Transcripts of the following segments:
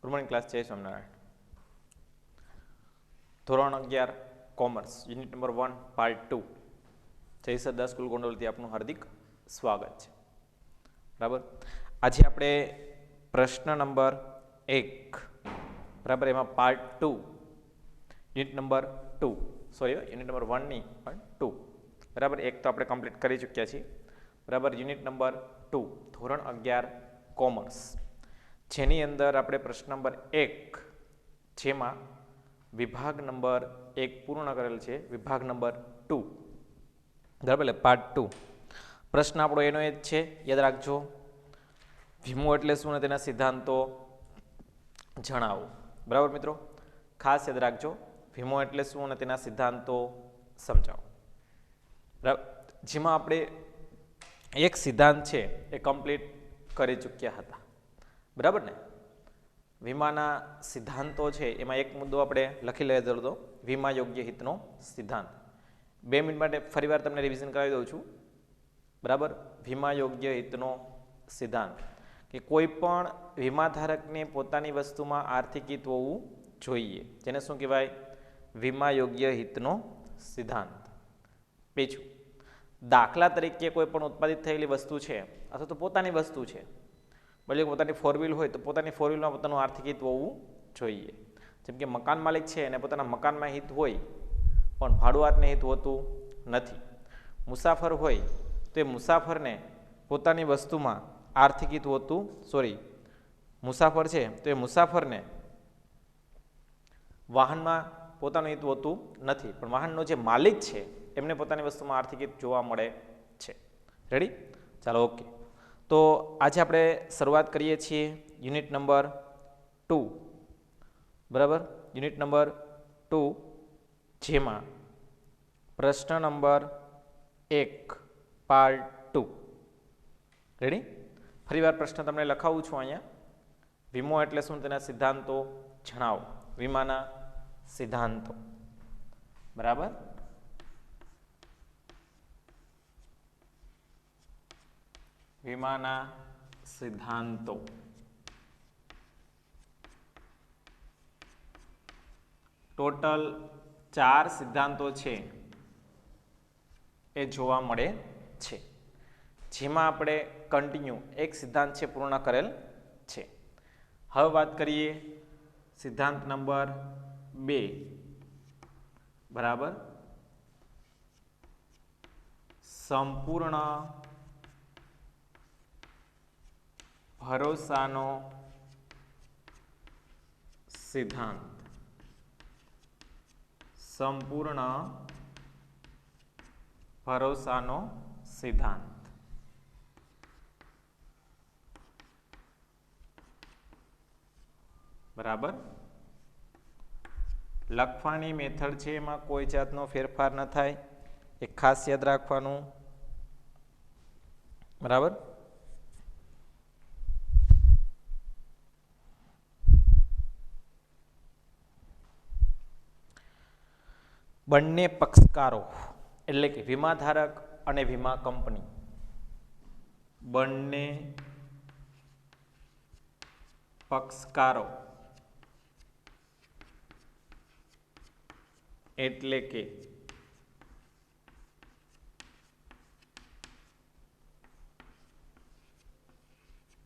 Good morning class જય સ્વામિનારાયણ. ધોરણ 11 commerce unit number 1 part 2 જય સરદાર સ્કૂલ ગોંડલથી આપનું હાર્દિક સ્વાગત છે. બરાબર, આજે આપણે પ્રશ્ન નંબર 1 બરાબર એમાં part 2 unit number 2 sorry unit number 1 નહીં પણ 2 બરાબર એક તો આપણે કમ્પ્લીટ કરી ચૂક્યા છીએ. બરાબર, યુનિટ નંબર 2 ધોરણ 11 કોમર્સ જેની અંદર આપણે પ્રશ્ન નંબર 1 જેમાં વિભાગ નંબર 1 પૂર્ણ કરેલ છે, વિભાગ નંબર 2 બરાબર એટલે પાર્ટ 2. પ્રશ્ન આપણો એનો એ જ છે, યાદ રાખજો, વીમો એટલે શું ને તેના સિદ્ધાંતો જણાવો. બરાબર મિત્રો, ખાસ યાદ રાખજો, વીમો એટલે શું અને તેના સિદ્ધાંતો સમજાવો. બરાબર, જેમાં આપણે એક સિદ્ધાંત છે એ કમ્પ્લીટ કરી ચૂક્યા હતા. બરાબર ને, વીમાના સિદ્ધાંતો છે એમાં એક મુદ્દો આપણે લખી લેતો હતો, વીમા યોગ્ય હિતનો સિદ્ધાંત. 2 મિનિટ માટે ફરીવાર તમને રિવિઝન કરાવી દઉં છું. બરાબર, વીમા યોગ્ય હિતનો સિદ્ધાંત કે કોઈ પણ વીમાધારકને પોતાની વસ્તુમાં આર્થિક હિત હોવું જોઈએ, જેને શું કહેવાય? વીમા યોગ્ય હિતનો સિદ્ધાંત. બીજું, દાખલા તરીકે કોઈ પણ ઉત્પાદિત થયેલી વસ્તુ છે અથવા તો પોતાની વસ્તુ છે, ભલે પોતાની 4 વ્હીલ હોય તો પોતાની 4 વ્હીલમાં પોતાનું આર્થિક હિત હોવું જોઈએ. જેમ કે મકાન માલિક છે અને પોતાના મકાનમાં હિત હોય પણ ભાડુઆતને હિત હોતું નથી. મુસાફર હોય તો એ મુસાફરને પોતાની વસ્તુમાં આર્થિક હિત હોતું મુસાફર છે તો એ મુસાફરને વાહનમાં પોતાનું હિત હોતું નથી, પણ વાહનનો જે માલિક છે એમને પોતાની વસ્તુમાં આર્થિક હિત જોવા મળે છે. રેડી? ચાલો ઓકે. તો આજે આપણે શરૂઆત કરીએ છીએ યુનિટ નંબર 2. બરાબર, યુનિટ નંબર 2 જેમાં પ્રશ્ન નંબર 1 પાર્ટ 2. રેડી? ફરીવાર પ્રશ્ન તમને લખાવું છું અહીંયા, વીમો એટલે શું તેના સિદ્ધાંતો જણાવો. વીમાના સિદ્ધાંતો. બરાબર, વીમાના સિદ્ધાંતો. ટોટલ 4 સિદ્ધાંતો છે એ જોવા મળે છે, જેમાં આપણે કન્ટિન્યુ એક સિદ્ધાંત છે પૂર્ણ કરેલ છે. હવે વાત કરીએ સિદ્ધાંત નંબર 2. બરાબર, સંપૂર્ણ ભરોસાનો સિદ્ધાંત. સંપૂર્ણ ભરોસાનો સિદ્ધાંત. બરાબર, લખવાની મેથડ છે એમાં કોઈ જાતનો ફેરફાર ન થાય, એ ખાસ યાદ રાખવાનું. બરાબર, બંને પક્ષકારો એટલે કે વીમાધારક અને વીમા કંપની બંને પક્ષકારો એટલે કે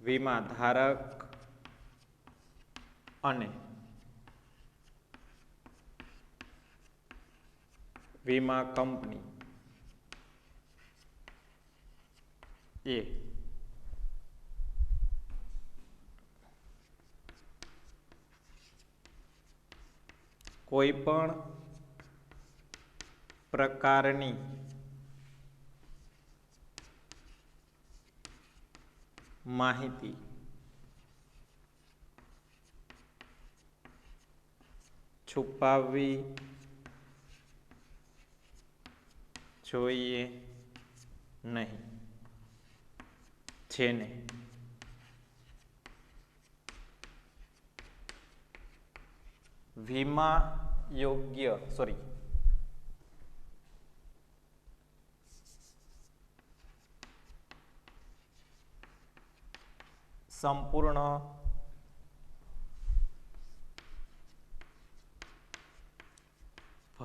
વીમાધારક અને વીમા કંપની એ કોઈ પણ પ્રકારની માહિતી છુપાવવી જોઈએ નહીં, જેને વીમા યોગ્ય સંપૂર્ણ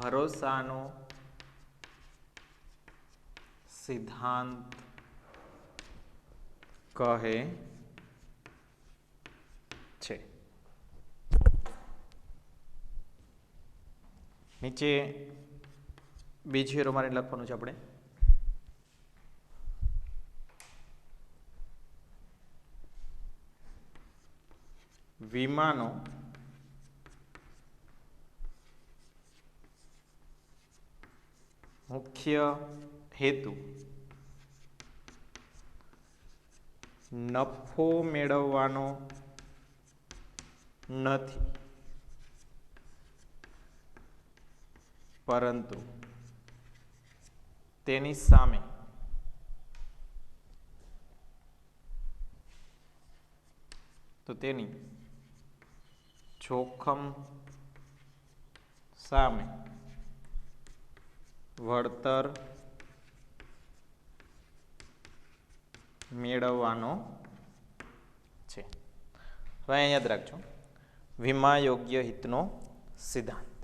ભરોસાનો સિદ્ધાંત કહે છે. નીચે બીજી એરો મારે લખવાનું છે આપણે. વીમાનો મુખ્ય હેતુ નફો મેળવવાનો નથી, પરંતુ તેની સામે તેની જોખમ સામે વળતર મેળવવાનો છે. હવે અહીંયા યાદ રાખજો, વીમા યોગ્ય હિતનો સિદ્ધાંત,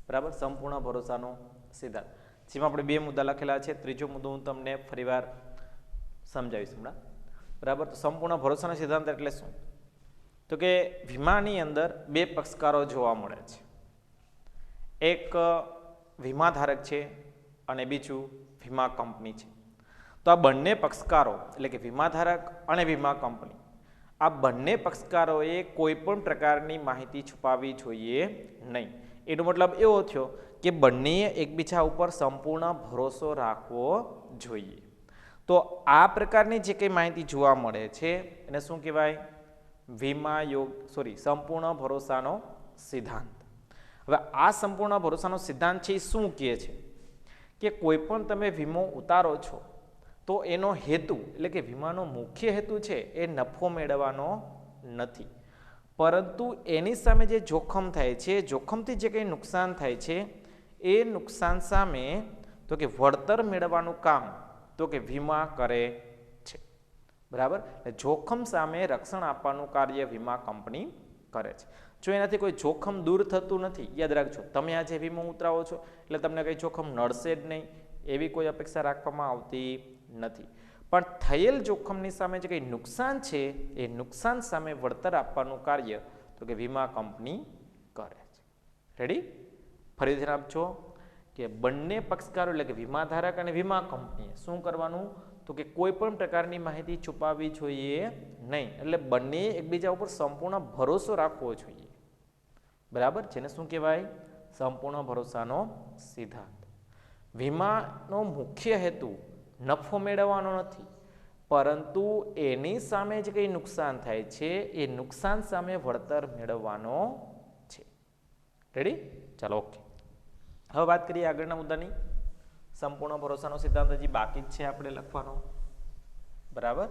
બરાબર, સંપૂર્ણ ભરોસાનો સિદ્ધાંત, જેમાં આપણે બે મુદ્દા લખેલા છે. ત્રીજો મુદ્દો હું તમને ફરીવાર સમજાવીશ હમણાં, બરાબર. તો સંપૂર્ણ ભરોસાનો સિદ્ધાંત એટલે શું? તો કે વીમાની અંદર બે પક્ષકારો જોવા મળે છે. એક વીમાધારક છે અને બીજું વીમા કંપની છે. તો આ બંને પક્ષકારો એટલે કે વીમાધારક અને વીમા કંપની, આ બંને પક્ષકારોએ કોઈ પણ પ્રકારની માહિતી છુપાવવી જોઈએ નહીં. એનો મતલબ એવો થયો કે બંનેએ એકબીજા ઉપર સંપૂર્ણ ભરોસો રાખવો જોઈએ. તો આ પ્રકારની જે કંઈ માહિતી જોવા મળે છે એને શું કહેવાય? સંપૂર્ણ ભરોસાનો સિદ્ધાંત. હવે આ સંપૂર્ણ ભરોસાનો સિદ્ધાંત છે એ શું કહે છે કે કોઈ પણ તમે વીમો ઉતારો છો તો એનો હેતુ એટલે કે વીમાનો મુખ્ય હેતુ છે એ નફો મેળવવાનો નથી, પરંતુ એની સામે જે જોખમ થાય છે, જોખમથી જે કંઈ નુકસાન થાય છે એ નુકસાન સામે તો કે વળતર મેળવવાનું કામ તો કે વીમા કરે છે, બરાબર. જોખમ સામે રક્ષણ આપવાનું કાર્ય વીમા કંપની કરે છે. જો એનાથી કોઈ જોખમ દૂર થતું નથી, યાદ રાખજો, તમે આજે વીમો ઉતરાવો છો એટલે તમને કંઈ જોખમ નડશે જ નહીં એવી કોઈ અપેક્ષા રાખવામાં આવતી નથી. પણ થયેલ જોખમની સામે જે કંઈ નુકસાન છે એ નુકસાન સામે વળતર આપવાનું કાર્ય તો કે વીમા કંપની કરે છે. રેડી? ફરી ધ્યાન આપજો કે બંને પક્ષકારો એટલે કે વીમાધારક અને વીમા કંપનીએ શું કરવાનું? તો કે કોઈ પણ પ્રકારની માહિતી છુપાવવી જોઈએ નહીં. એટલે બંને એકબીજા ઉપર સંપૂર્ણ ભરોસો રાખવો જોઈએ, બરાબર. જેને શું કહેવાય? સંપૂર્ણ ભરોસાનો સિદ્ધાંત. વીમાનો મુખ્ય હેતુ નફો મેળવવાનો નથી, પરંતુ એની સામે જે કંઈ નુકસાન થાય છે એ નુકસાન સામે વળતર મેળવવાનો છે. રેડી? ચાલો, ઓકે. હવે વાત કરીએ આગળના મુદ્દાની. સંપૂર્ણ ભરોસાનો સિદ્ધાંત હજી બાકી જ છે આપણે લખવાનો, બરાબર.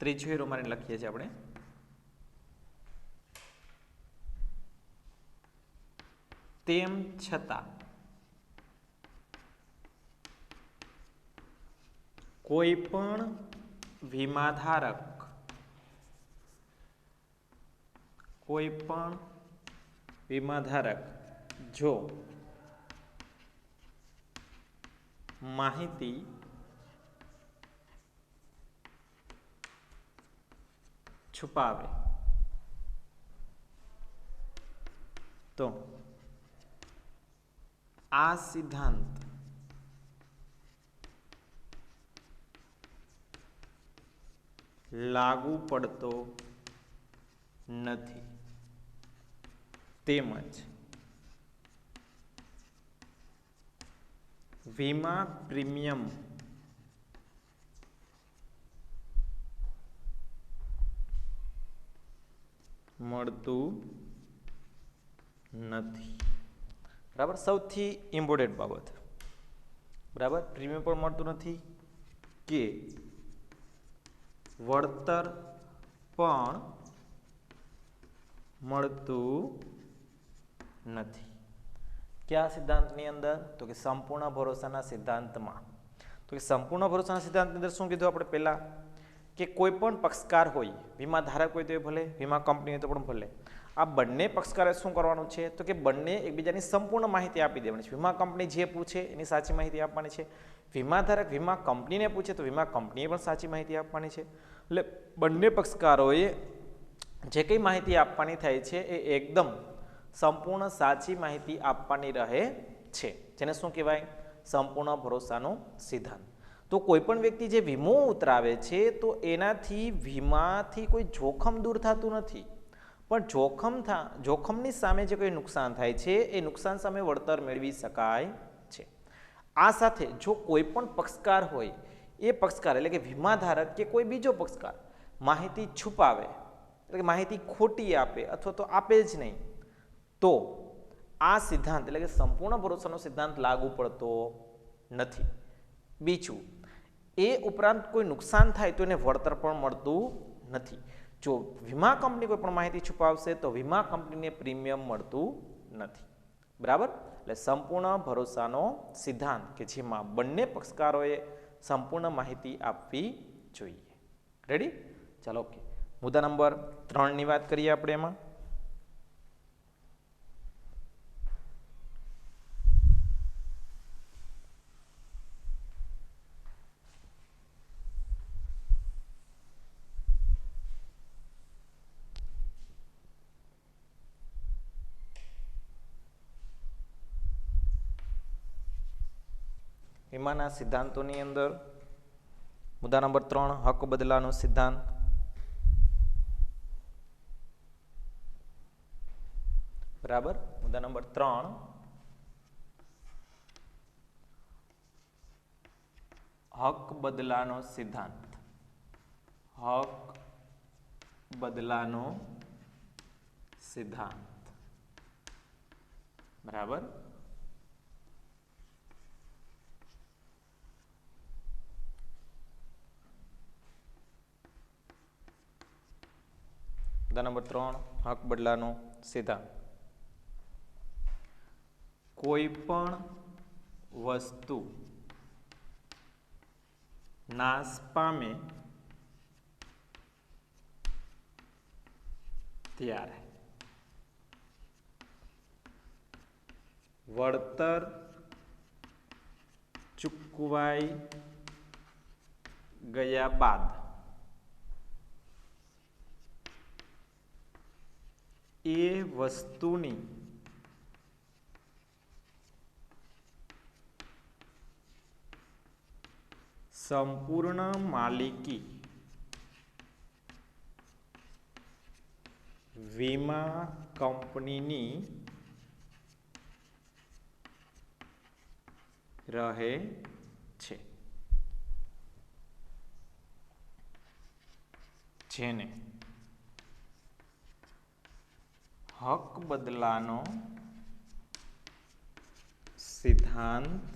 ત્રીજો હેરો મારીને લખીએ છીએ આપણે. તેમ છતાં કોઈ પણ વીમાધારક જો માહિતી છુપાવે તો આ સિદ્ધાંત લાગુ પડતો નથી, તેમજ વીમા પ્રીમિયમ મળતું નથી, બરાબર. સૌથી ઇમ્પોર્ટન્ટ બાબત, બરાબર. પ્રીમિયમ પણ મળતું નથી કે વળતર પણ મળતું નથી. કયા સિદ્ધાંતની અંદર? તો કે સંપૂર્ણ ભરોસાના સિદ્ધાંતમાં. તો કે સંપૂર્ણ ભરોસાના સિદ્ધાંતની અંદર શું કીધું આપણે પહેલા? કે કોઈ પણ પક્ષકાર હોય, વીમા ધારક હોય તો એ ભલે, વીમા કંપની હોય તો પણ ભલે, આ બંને પક્ષકારે શું કરવાનું છે? તો કે બંને એકબીજાની સંપૂર્ણ માહિતી આપી દેવાની છે. વીમા કંપની જે પૂછે એની સાચી માહિતી આપવાની છે. વીમા ધારક વીમા કંપનીને પૂછે તો વીમા કંપનીએ પણ સાચી માહિતી આપવાની છે. એટલે બંને પક્ષકારોએ જે કંઈ માહિતી આપવાની થાય છે એ એકદમ સંપૂર્ણ સાચી માહિતી આપવાની રહે છે, જેને શું કહેવાય? સંપૂર્ણ ભરોસાનો સિદ્ધાંત. તો કોઈ પણ વ્યક્તિ જે વીમો ઉતરાવે છે તો એનાથી વીમાથી કોઈ જોખમ દૂર થતું નથી, પણ જોખમની સામે જે કોઈ નુકસાન થાય છે એ નુકસાન સામે વળતર મેળવી શકાય છે. આ સાથે જો કોઈ પણ પક્ષકાર હોય, એ પક્ષકાર એટલે કે વીમા ધારક કે કોઈ બીજો પક્ષકાર માહિતી છુપાવે, એટલે કે માહિતી ખોટી આપે અથવા તો આપે જ નહીં, તો આ સિદ્ધાંત એટલે કે સંપૂર્ણ ભરોસાનો સિદ્ધાંત લાગુ પડતો નથી. બીજું, એ ઉપરાંત કોઈ નુકસાન થાય તો એને વળતર પણ મળતું નથી. જો વીમા કંપની કોઈ પણ માહિતી છુપાવશે તો વીમા કંપનીને પ્રીમિયમ મળતું નથી. બરાબર? એટલે સંપૂર્ણ ભરોસાનો સિદ્ધાંત કે જેમાં બંને પક્ષકારોએ સંપૂર્ણ માહિતી આપવી જોઈએ. રેડી? ચાલો, ઓકે. મુદ્દા નંબર 3ની વાત કરીએ આપણે. એમાં વીમાના સિદ્ધાંતોની અંદર મુદ્દા નંબર 3 હક બદલાનો સિદ્ધાંત. બરાબર? મુદ્દા નંબર 3 હક બદલાનો સિદ્ધાંત. હક બદલાનો સિદ્ધાંત. બરાબર? નંબર 3 હક બદલાનો સિદ્ધાંત. કોઈ પણ વસ્તુ નાશ પામે ત્યારે વળતર ચૂકવાઈ ગયા બાદ એ વસ્તુની સંપૂર્ણ માલિકી વીમા કંપનીની રહે છે, જેને હક બદલાનો સિદ્ધાંત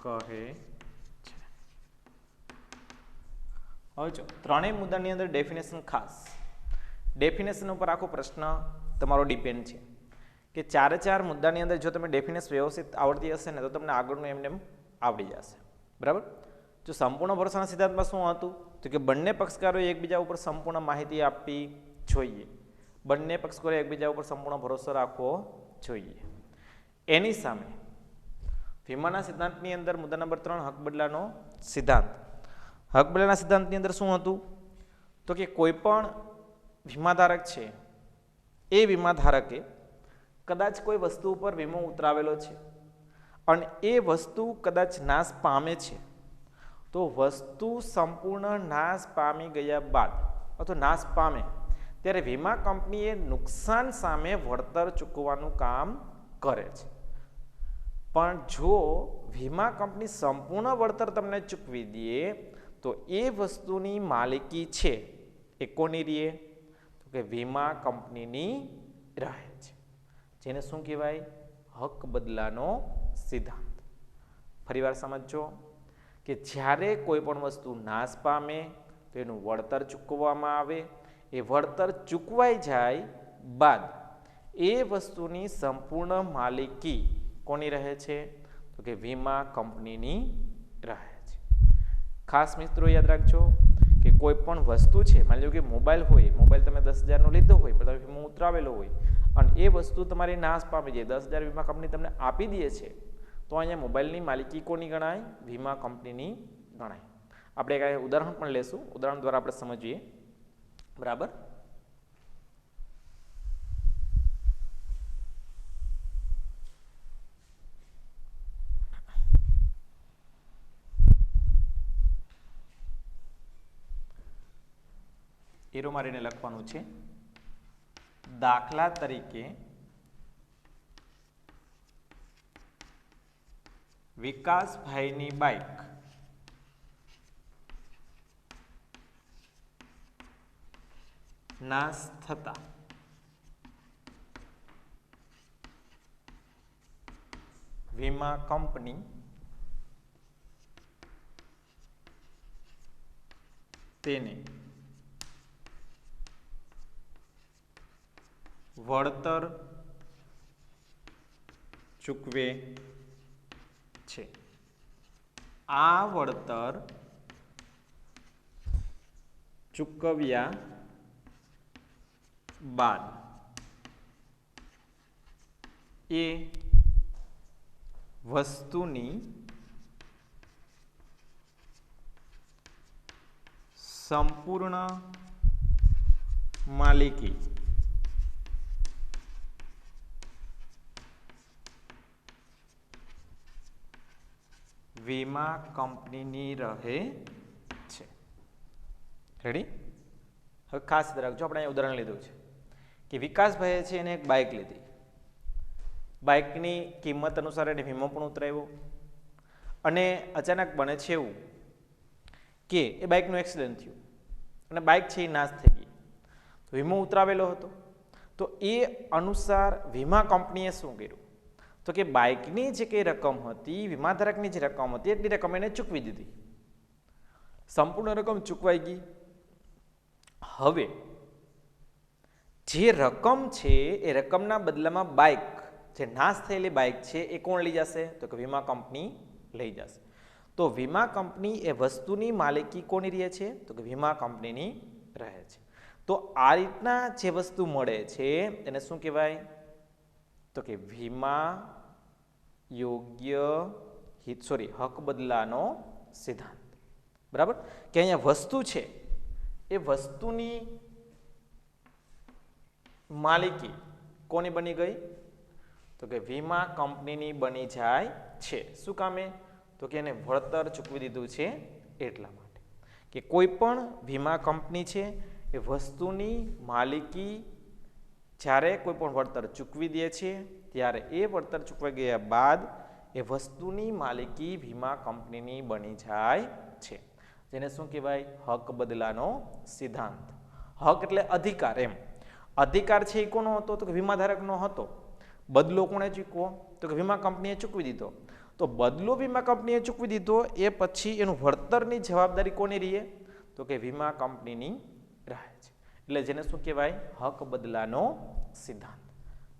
કહે છે. હવે જો ત્રણેય મુદ્દાની અંદર ડેફિનેશન, ખાસ ડેફિનેશન ઉપર આખો પ્રશ્ન તમારો ડિપેન્ડ છે કે ચાર મુદ્દાની અંદર જો તમે ડેફિનેશન વ્યવસ્થિત આવડતી હશે ને તો તમને આગળનું એમને આવડી જશે. બરાબર? જો સંપૂર્ણ ભરોસાના સિદ્ધાંતમાં શું હતું? તો કે બંને પક્ષકારોએ એકબીજા ઉપર સંપૂર્ણ માહિતી આપવી જોઈએ. બંને પક્ષકારોએ એકબીજા ઉપર સંપૂર્ણ ભરોસો રાખવો જોઈએ. એની સામે વીમાના સિદ્ધાંતની અંદર મુદ્દા નંબર 3 હક બદલાનો સિદ્ધાંત. હક બદલાના સિદ્ધાંતની અંદર શું હતું? તો કે કોઈ પણ વીમાધારક છે, એ વીમાધારકે કદાચ કોઈ વસ્તુ ઉપર વીમો ઉતરાવેલો છે અને એ વસ્તુ કદાચ નાશ પામે છે, તો વસ્તુ સંપૂર્ણ નાશ પામી ગયા બાદ અથવા નાશ પામે ત્યારે વીમા કંપનીએ નુકસાન સામે વળતર ચૂકવવાનું કામ કરે છે. પણ જો વીમા કંપની સંપૂર્ણ વળતર તમને ચૂકવી દે તો એ વસ્તુની માલિકી છે એ કોની રહે? તો કે વીમા કંપનીની રહે છે, જેને શું કહેવાય? હક બદલાનો સિદ્ધાંત. ફરીવાર સમજો કે જ્યારે કોઈ પણ વસ્તુ નાશ પામે તો એનું વળતર ચૂકવવામાં આવે, એ વળતર ચૂકવાઈ જાય બાદ એ વસ્તુની સંપૂર્ણ માલિકી કોની રહે છે? તો કે વીમા કંપનીની રહે છે. ખાસ મિત્રો યાદ રાખજો કે કોઈ પણ વસ્તુ છે, માની લો કે મોબાઈલ હોય, મોબાઈલ તમે 10,000નો લીધો હોય પણ તમે વીમો ઉતરાવેલો હોય અને એ વસ્તુ તમારી નાશ પામી જાય, 10,000 વીમા કંપની તમને આપી દે છે, તો અહીંયા મોબાઈલની માલિકી કોની ગણાય? વીમા કંપનીની ગણાય. આપણે એક ઉદાહરણ પણ લેશું, ઉદાહરણ દ્વારા આપણે સમજીએ. બરાબર. એરો મારીને લખવાનું છે. દાખલા તરીકે વિકાસભાઈની બાઇક નાશ થતા વીમા કંપની તેને વળતર ચૂકવે છે. આ વળતર ચૂકવ્યા બાદ એ વસ્તુની સંપૂર્ણ માલિકી વીમા કંપનીની રહે છે. રેડી? હવે ખાસ રાખજો, આપણે અહીંયા ઉદાહરણ લીધું છે કે વિકાસભાઈએ છે એને એક બાઇક લીધી, બાઇકની કિંમત અનુસાર એને વીમો પણ ઉતરાવ્યો અને અચાનક બને છે એવું કે એ બાઇકનું એક્સિડન્ટ થયું અને બાઇક છે એ નાશ થઈ ગઈ. તો વીમો ઉતરાવેલો હતો, તો એ અનુસાર વીમા કંપનીએ શું કર્યું? તો કે બાઇકની જે કંઈ રકમ હતી, વીમાધારકની જે રકમ હતી એટલી રકમ એને ચૂકવી દીધી. સંપૂર્ણ રકમ ચૂકવાઈ ગઈ. હવે જે રકમ છે એ રકમના બદલામાં બાઇક, જે નાશ થયેલી બાઇક છે એ કોણ લઈ જશે? તો કે વીમા કંપની લઈ જશે. તો વીમા કંપની એ વસ્તુની માલિકી કોની રહે છે? તો કે વીમા કંપનીની રહે છે. તો આ રીતના જે વસ્તુ મળે છે એને શું કહેવાય? તો કે વીમા યોગ્ય હક બદલાનો સિદ્ધાંત. બરાબર? કે અહીંયા વસ્તુ છે એ વસ્તુની માલિકી કોની બની ગઈ? તો કે વીમા કંપનીની બની જાય છે. શું કામે? તો કે એને વળતર ચૂકવી દીધું છે એટલા માટે. કે કોઈ પણ વીમા કંપની છે એ વસ્તુની માલિકી જ્યારે કોઈ પણ વળતર ચૂકવી દે છે ત્યારે એ વળતર ચૂકવાઈ ગયા બાદ એ વસ્તુની માલિકી વીમા કંપનીની બની જાય છે. જેને શું કહેવાય? હક બદલાનો સિદ્ધાંત. હક એટલે અધિકાર. એમ અધિકાર છે એ કોનો હતો? તો કે વીમાધારકનો હતો. બદલો કોણે ચૂકવો? તો કે વીમા કંપનીએ ચૂકવી દીધો. તો બદલો વીમા કંપનીએ ચૂકવી દીધો એ પછી એનું વળતરની જવાબદારી કોની રહે? તો કે વીમા કંપનીની રહે છે. એટલે જેને શું કહેવાય? હક બદલાનો સિદ્ધાંત.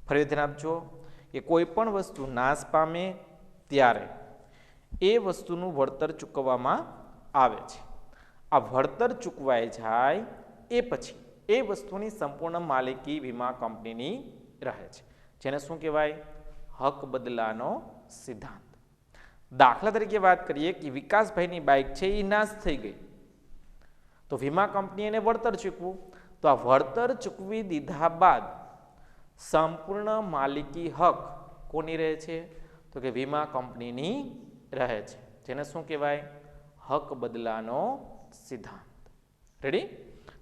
ફરી ધ્યાન આપજો કે કોઈ પણ વસ્તુ નાશ પામે ત્યારે એ વસ્તુનું વળતર ચૂકવવામાં આવે છે. આ વળતર ચૂકવાઈ જાય એ પછી એ વસ્તુની સંપૂર્ણ માલિકી વીમા કંપનીની રહે છે. જેને શું કહેવાય? હક બદલાનો સિદ્ધાંત. દાખલા તરીકે વાત કરીએ કે વિકાસભાઈની બાઇક છે એ નાશ થઈ ગઈ, તો વીમા કંપનીએ એને વળતર ચૂકવું. તો આ વળતર ચૂકવી દીધા બાદ સંપૂર્ણ માલિકી હક કોની રહે છે? તો કે વીમા કંપનીની રહે છે. જેને શું કહેવાય? હક બદલાનો સિદ્ધાંત. રેડી?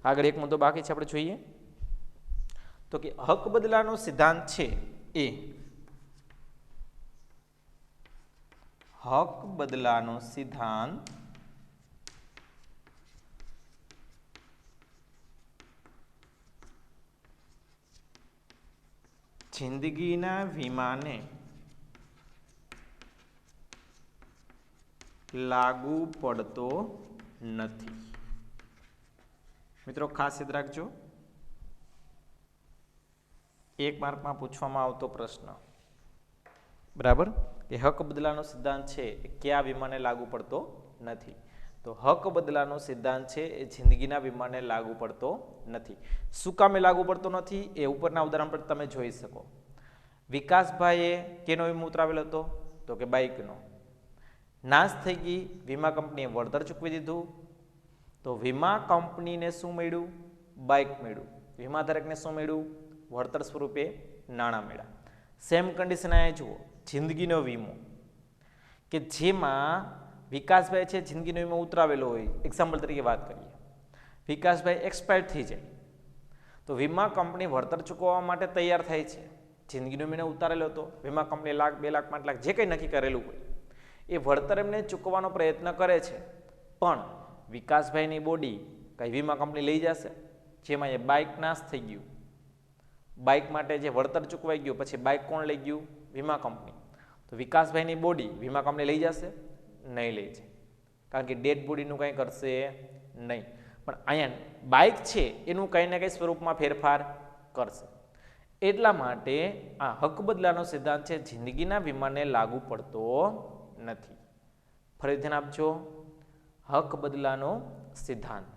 આગળ એક મુદ્દો બાકી છે, આપણે જોઈએ. તો કે હક બદલાનો સિદ્ધાંત છે એ હક બદલાનો સિદ્ધાંત જિંદગીના વીમાને લાગુ પડતો નથી. મિત્રો ખાસ યાદ રાખજો 1 માર્કમાં પૂછવામાં આવતો પ્રશ્ન, બરાબર, કે હક બદલાનો સિદ્ધાંત છે એ કયા વીમાને લાગુ પડતો નથી? તો હક બદલાનો સિદ્ધાંત છે એ જિંદગીના વીમાને લાગુ પડતો નથી. શું કામે લાગુ પડતો નથી એ ઉપરના ઉદાહરણ પર તમે જોઈ શકો. વિકાસભાઈએ કેનો વીમો ઉતરાવેલો હતો? તો કે બાઇકનો. નાશ થઈ ગઈ, વીમા કંપનીએ વળતર ચૂકવી દીધું, તો વીમા કંપનીને શું મળ્યું? બાઇક મળ્યું. વીમાધારકને શું મળ્યું? વળતર સ્વરૂપે નાણાં મળ્યા. સેમ કન્ડિશન અહીંયા જુઓ, જિંદગીનો વીમો કે જેમાં વિકાસભાઈ છે જિંદગીનો વીમો ઉતરાવેલો હોય, એક્ઝામ્પલ તરીકે વાત કરીએ, વિકાસભાઈ એક્સપાયર થઈ જાય તો વીમા કંપની વળતર ચૂકવવા માટે તૈયાર થાય છે. જિંદગીનો વીમો ઉતારેલો હતો, વીમા કંપની 1 લાખ 2 લાખ 5 લાખ જે કંઈ નક્કી કરેલું હોય એ વળતર એમને ચૂકવવાનો પ્રયત્ન કરે છે, પણ વિકાસભાઈની બોડી કઈ વીમા કંપની લઈ જશે? જેમાં એ બાઇક નાશ થઈ ગયું, બાઇક માટે જે વળતર ચૂકવાઈ ગયું, પછી બાઇક કોણ લઈ ગયું? વીમા કંપની. તો વિકાસભાઈની બોડી વીમા કંપની લઈ જશે? નહીં લઈ જાય, કારણ કે ડેડ બોડીનું કંઈ કરશે નહીં. પણ અહીંયા બાઇક છે એનું કંઈ ને કંઈ સ્વરૂપમાં ફેરફાર કરશે. એટલા માટે આ હક બદલાનો સિદ્ધાંત છે જિંદગીના વીમાને લાગુ પડતો નથી. ફરી ધ્યાન આપજો, હક બદલાનો સિદ્ધાંત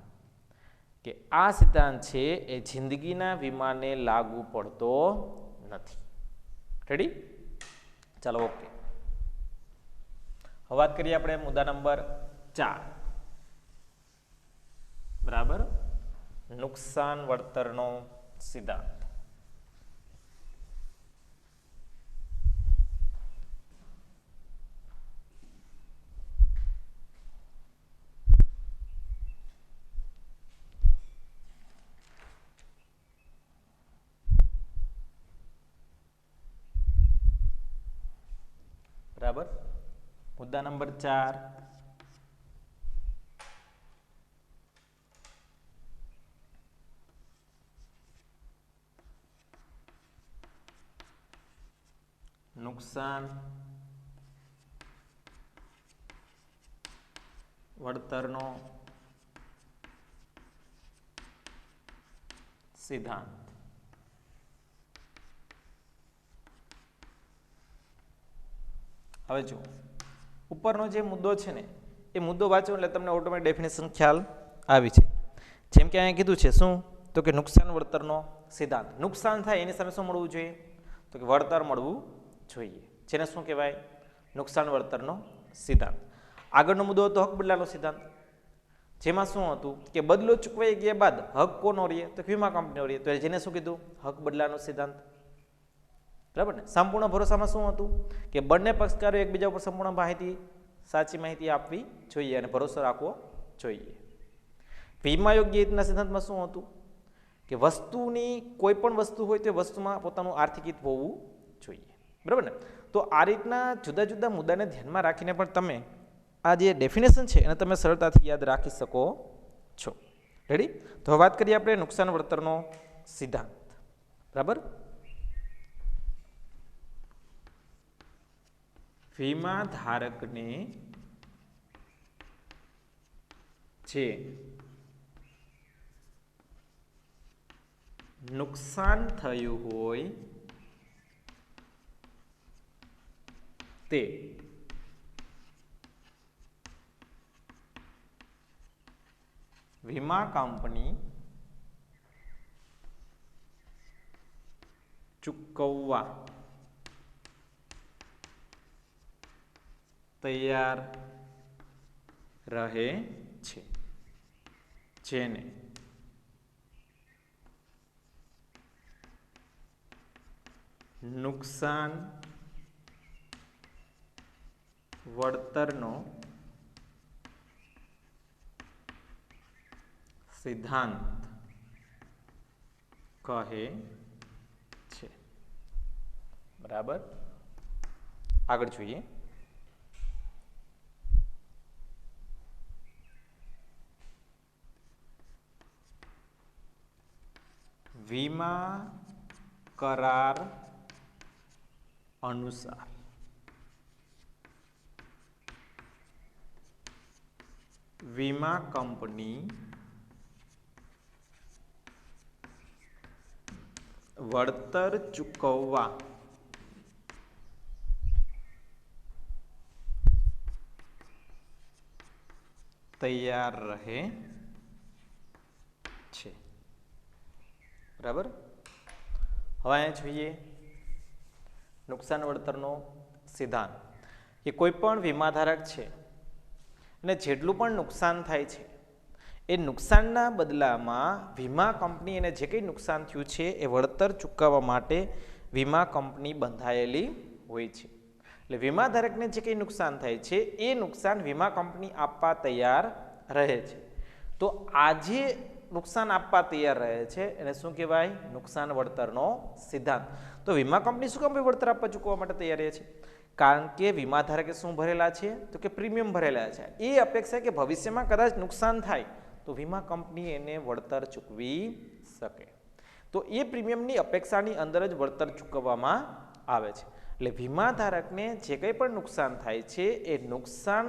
કે આ સિદ્ધાંત છે એ જિંદગીના વીમાને લાગુ પડતો નથી. રેડી? ચાલો, ઓકે. હવે વાત કરીએ આપણે મુદ્દા નંબર 4, બરાબર, નુકસાન વળતરનો સિદ્ધાંત. બરાબર, મુદ્દા નંબર 4, નુકસાન વળતરનો સિદ્ધાંત. હવે જુઓ, ઉપરનો જે મુદ્દો છે ને એ મુદ્દો વાંચો એટલે તમને ઓટોમેટિક ડેફિનેશન ખ્યાલ આવી છે. જેમ કે અહીંયા કીધું છે શું? તો કે નુકસાન વળતરનો સિદ્ધાંત. નુકસાન થાય એની સામે શું મળવું જોઈએ? તો કે વળતર મળવું જોઈએ, જેને શું કહેવાય? નુકસાન વળતરનો સિદ્ધાંત. આગળનો મુદ્દો હતો હક બદલાનો સિદ્ધાંત, જેમાં શું હતું કે બદલો ચૂકવાઈ ગયા બાદ હક કોનો રહે? તો વીમા કંપનીનો રહે. તો જેને શું કીધું? હક બદલાનો સિદ્ધાંત. બરાબર ને? સંપૂર્ણ ભરોસામાં શું હતું કે બંને પક્ષકારો એકબીજા ઉપર સંપૂર્ણ માહિતી, સાચી માહિતી આપવી જોઈએ અને ભરોસો રાખવો જોઈએ. વીમા યોગ્ય હિતના સિદ્ધાંતમાં શું હતું કે વસ્તુની કોઈ પણ વસ્તુ હોય તો વસ્તુમાં પોતાનું આર્થિક હિત હોવું જોઈએ. બરાબર ને? તો આ રીતના જુદા જુદા મુદ્દાને ધ્યાનમાં રાખીને પણ તમે આ જે ડેફિનેશન છે એને તમે સરળતાથી યાદ રાખી શકો છો. રેડી? તો વાત કરીએ આપણે નુકસાન વળતરનો સિદ્ધાંત. બરાબર, વીમા ધારકને જે નુકસાન થયું હોય તે વીમા કંપની ચૂકવવા તૈયાર રહે છે, જેને નુકસાન વળતરનો સિદ્ધાંત કહે છે. બરાબર, આગળ જોઈએ. વીમા કરાર અનુસાર વીમા કંપની વળતર ચૂકવવા તૈયાર રહે છે. બરાબર. હવે અહીંયા જોઈએ નુકસાન વળતરનો સિદ્ધાંત કે કોઈ પણ વીમાધારક છે અને જેટલું પણ નુકસાન થાય છે એ નુકસાનના બદલામાં વીમા કંપની એને જે કંઈ નુકસાન થયું છે એ વળતર ચૂકવવા માટે વીમા કંપની બંધાયેલી હોય છે. એટલે વીમાધારકને જે કંઈ નુકસાન થાય છે એ નુકસાન વીમા કંપની આપવા તૈયાર રહે છે. તો આજે નુકસાન આપવા તૈયાર રહે છે એને શું કહેવાય? નુકસાન વળતરનો સિદ્ધાંત. તો વીમા કંપની શું કામ વળતર આપવા ચૂકવવા માટે તૈયાર રહે છે? કારણ કે વીમાધારકે શું ભરેલા છે? તો કે પ્રીમિયમ ભરેલા છે. એ અપેક્ષા કે ભવિષ્યમાં કદાચ નુકસાન થાય તો વીમા કંપની એને વળતર ચૂકવી શકે. તો એ પ્રીમિયમની અપેક્ષાની અંદર જ વળતર ચૂકવવામાં આવે છે. એટલે વીમાધારકને જે કંઈ પણ નુકસાન થાય છે એ નુકસાન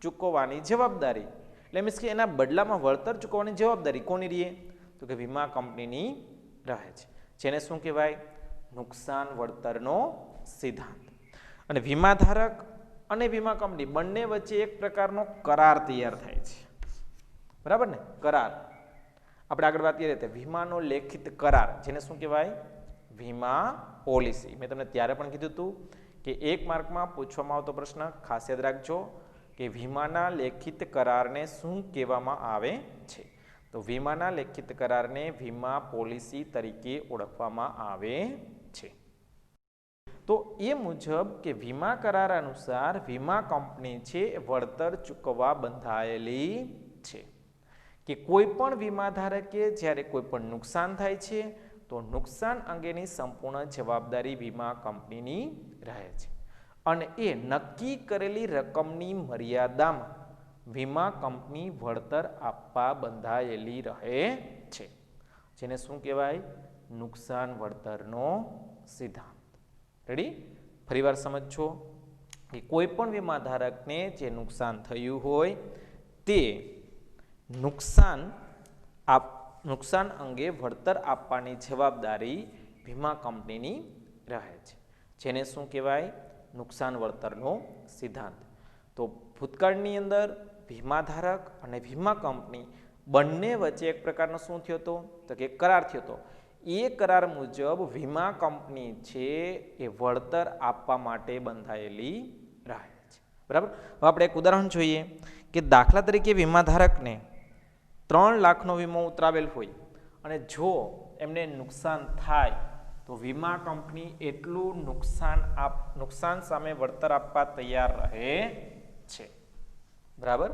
ચૂકવવાની જવાબદારી, એટલે મીન્સ કે એના બદલામાં વળતર ચૂકવવાની જવાબદારી કોની રહે? તો કે વીમા કંપનીની રહે છે. જેને શું કહેવાય? નુકસાન વળતરનો સિદ્ધાંત. અને વીમાધારક અને વીમા કંપની બંને વચ્ચે એક પ્રકારનો કરાર તૈયાર થાય છે. બરાબર ને? કરાર. આપણે આગળ વાત કરીએ તો વીમાનો લેખિત કરાર, જેને શું કહેવાય? વીમા પોલિસી. મેં તમને ત્યારે પણ કીધું હતું કે 1 માર્કમાં પૂછવામાં આવતો પ્રશ્ન ખાસ યાદ રાખજો કે વીમાના લેખિત કરારને શું કહેવામાં આવે છે? તો વીમાના લેખિત કરારને વીમા પોલિસી તરીકે ઓળખવામાં આવે છે. તો એ મુજબ કે વીમા કરાર અનુસાર વીમા કંપની છે વળતર ચૂકવવા બંધાયેલી છે. કે કોઈ પણ વીમાધારકે જ્યારે કોઈ પણ નુકસાન થાય છે તો નુકસાન અંગેની સંપૂર્ણ જવાબદારી વીમા કંપનીની રહે છે. અને એ નક્કી કરેલી રકમની મર્યાદામાં વીમા કંપની વળતર આપવા બંધાયેલી રહે છે. જેને શું કહેવાય? નુકસાન વળતરનો સિદ્ધાંત. રેડી? ફરીવાર સમજજો કે કોઈ પણ વીમાધારકને જે નુકસાન થયું હોય તે નુકસાન અંગે વળતર આપવાની જવાબદારી વીમા કંપનીની રહે છે. જેને શું કહેવાય? નુકસાન વળતરનો સિદ્ધાંત. તો ભૂતકાળની અંદર વીમાધારક અને વીમા કંપની બંને વચ્ચે એક પ્રકારનો શું થયો હતો? તો કે કરાર થયો હતો. એ કરાર મુજબ વીમા કંપની છે એ વળતર આપવા માટે બંધાયેલી રહે છે. બરાબર. હવે આપણે એક ઉદાહરણ જોઈએ કે દાખલા તરીકે વીમાધારકને 3 લાખનો વીમો ઉતરાવેલ હોય અને જો એમને નુકસાન થાય તો વીમા કંપની એટલું નુકસાન સામે વળતર આપવા તૈયાર રહે છે. બરાબર.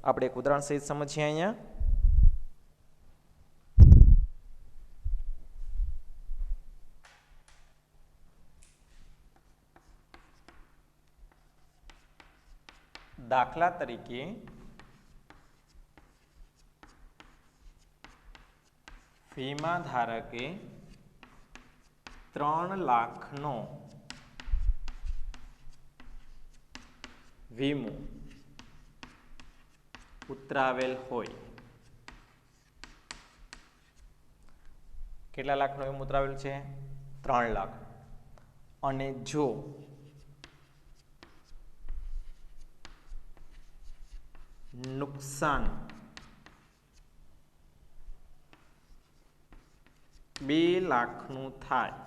આપણે એક ઉદાહરણ સહિત સમજીએ અહીંયા. દાખલા તરીકે વીમાધારકે 3 લાખનો વીમો ઉતરાવેલ હોય. કેટલા લાખનો વીમો ઉતરાવેલ છે? 3 લાખ. અને જો નુકસાન 2 લાખનું થાય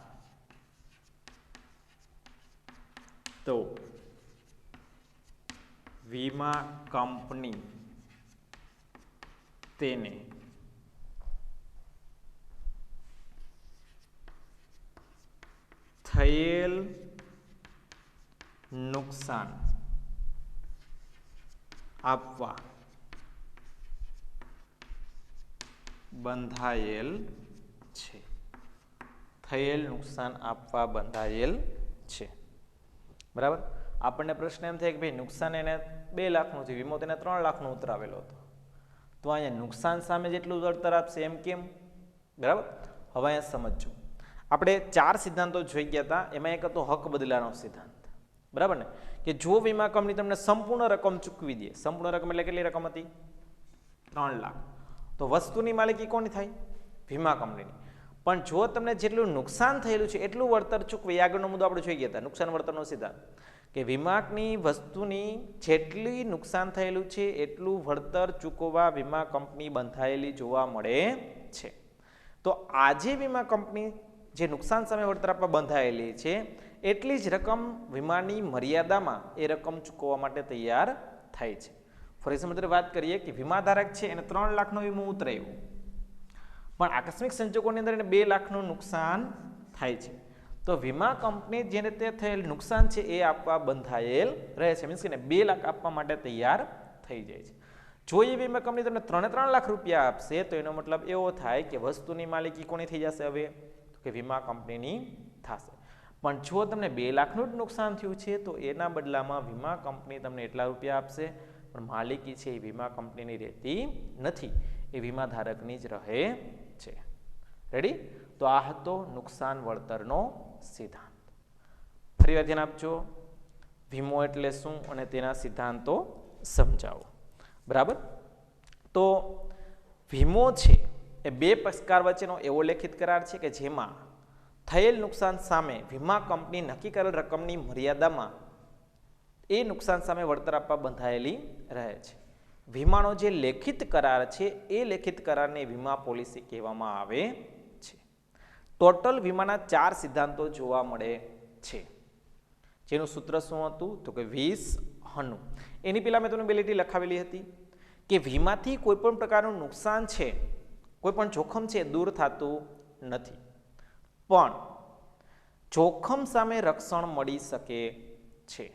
તો વીમા કંપની તેને થયેલ નુકસાન આપવા બંધાયેલ છે. થયેલ નુકસાન આપવા બંધાયેલ છે. બરાબર. આપણને પ્રશ્ન એમ થાય કે ભાઈ નુકસાન એને 2 લાખનું છે, વીમો તેને 3 લાખનો ઉતરાવેલો હતો, તો અહીંયા નુકસાન સામે જેટલું વળતર આપશે એમ કેમ? બરાબર. હવે અહીંયા સમજો. આપણે 4 સિદ્ધાંતો જોઈ ગયા હતા. એમાં એક હતો હક બદલાનો સિદ્ધાંત. બરાબર ને? કે જો વીમા કંપની તમને સંપૂર્ણ રકમ ચૂકવી દે, સંપૂર્ણ રકમ એટલે કેટલી રકમ હતી? 3 લાખ. તો વસ્તુની માલિકી કોની થાય? વીમા કંપનીની. પણ જો તમને જેટલું નુકસાન થયેલું છે એટલું વળતર ચૂકવે. આગળનો મુદ્દો આપણે જોઈ ગયા હતા, નુકસાન વળતરનો સિદ્ધાંત, કે વીમાની વસ્તુની જેટલી નુકસાન થયેલું છે એટલું વળતર ચૂકવવા વીમા કંપની બંધાયેલી જોવા મળે છે. તો આજે વીમા કંપની જે નુકસાન સામે વળતર આપવા બંધાયેલી છે એટલી જ રકમ વીમાની મર્યાદામાં એ રકમ ચૂકવવા માટે તૈયાર થાય છે. ફોર એક્ઝામ્પલ વાત કરીએ કે વીમાધારક છે એને 3 લાખનો વીમો ઉતરાવ્યો, પણ આકસ્મિક સંજોગોની અંદર એને 2 લાખનું નુકસાન થાય છે, તો વીમા કંપની જેને તે થયેલ નુકસાન છે એ આપવા બંધાયેલ રહે છે. મીન્સ કે 2 લાખ આપવા માટે તૈયાર થઈ જાય છે. જો એ વીમા કંપની તમને 3 લાખ રૂપિયા આપશે તો એનો મતલબ એવો થાય કે વસ્તુની માલિકી કોની થઈ જશે? હવે તો કે વીમા કંપનીની થશે. પણ જો તમને 2 લાખનું જ નુકસાન થયું છે તો એના બદલામાં વીમા કંપની તમને એટલા રૂપિયા આપશે, પણ માલિકી છે એ વીમા કંપનીની રહેતી નથી, એ વીમા ધારકની જ રહે છે. રેડી? તો આ હતો નુકસાન વળતરનો સિદ્ધાંત. ફરી વાર ધ્યાન આપજો, વીમો એટલે શું અને તેના સિદ્ધાંતો સમજાવો. બરાબર? તો વીમો છે એ 2 પક્ષકાર વચ્ચેનો એવો લેખિત કરાર છે કે જેમાં થયેલ નુકસાન સામે વીમા કંપની નક્કી કરેલ રકમની મર્યાદામાં એ નુકસાન સામે વળતર આપવા બંધાયેલી રહે છે. વીમાનો જે લેખિત કરાર છે એ લેખિત કરારને વીમા પોલિસી કહેવામાં આવે છે. ટોટલ વીમાના 4 સિદ્ધાંતો જોવા મળે છે, જેનું સૂત્ર શું હતું? તો કે 20 એની પહેલા મેં તમને બે લીટી લખાવેલી હતી કે વીમાથી કોઈ પણ પ્રકારનું નુકસાન છે, કોઈ પણ જોખમ છે દૂર થતું નથી, પણ જોખમ સામે રક્ષણ મળી શકે છે.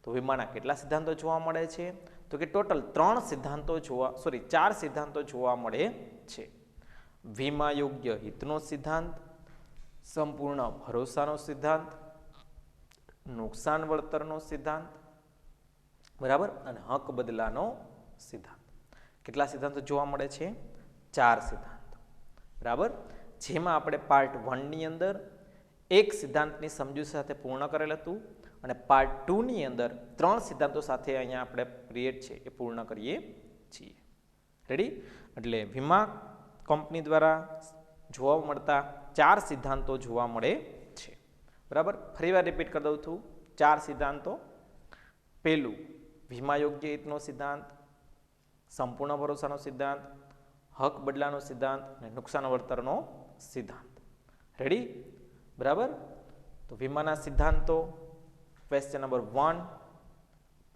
તો વીમાના કેટલા સિદ્ધાંતો જોવા મળે છે? તો કે ટોટલ 4 સિદ્ધાંતો જોવા મળે છે. વીમા યોગ્ય હિતનો સિદ્ધાંત, સંપૂર્ણ ભરોસાનો સિદ્ધાંત, નુકસાન વળતરનો સિદ્ધાંત, બરાબર, અને હક બદલાનો સિદ્ધાંત. કેટલા સિદ્ધાંતો જોવા મળે છે? 4 સિદ્ધાંતો. બરાબર, જેમાં આપણે પાર્ટ 1 ની અંદર એક સિદ્ધાંતની સમજૂતી સાથે પૂર્ણ કરેલ હતું અને પાર્ટ 2 ની અંદર 3 સિદ્ધાંતો સાથે અહીંયા આપણે પીરિયડ છે એ પૂર્ણ કરીએ છીએ. રેડી? એટલે વીમા કંપની દ્વારા જોવા મળતા 4 સિદ્ધાંતો જોવા મળે છે. બરાબર, ફરીવાર રિપીટ કરી દઉં છું. 4 સિદ્ધાંતો. પહેલું વીમા યોગ્ય હિતનો સિદ્ધાંત, સંપૂર્ણ ભરોસાનો સિદ્ધાંત, હક બદલાનો સિદ્ધાંત અને નુકસાન વળતરનો સિદ્ધાંત. રેડી? બરાબર, તો વીમાના સિદ્ધાંતો ક્વેશ્ચન નંબર 1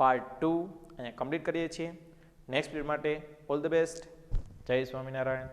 પાર્ટ 2 અહીંયા કમ્પ્લીટ કરીએ છીએ. નેક્સ્ટ પીરિયડ માટે ઓલ ધ બેસ્ટ. જય સ્વામિનારાયણ.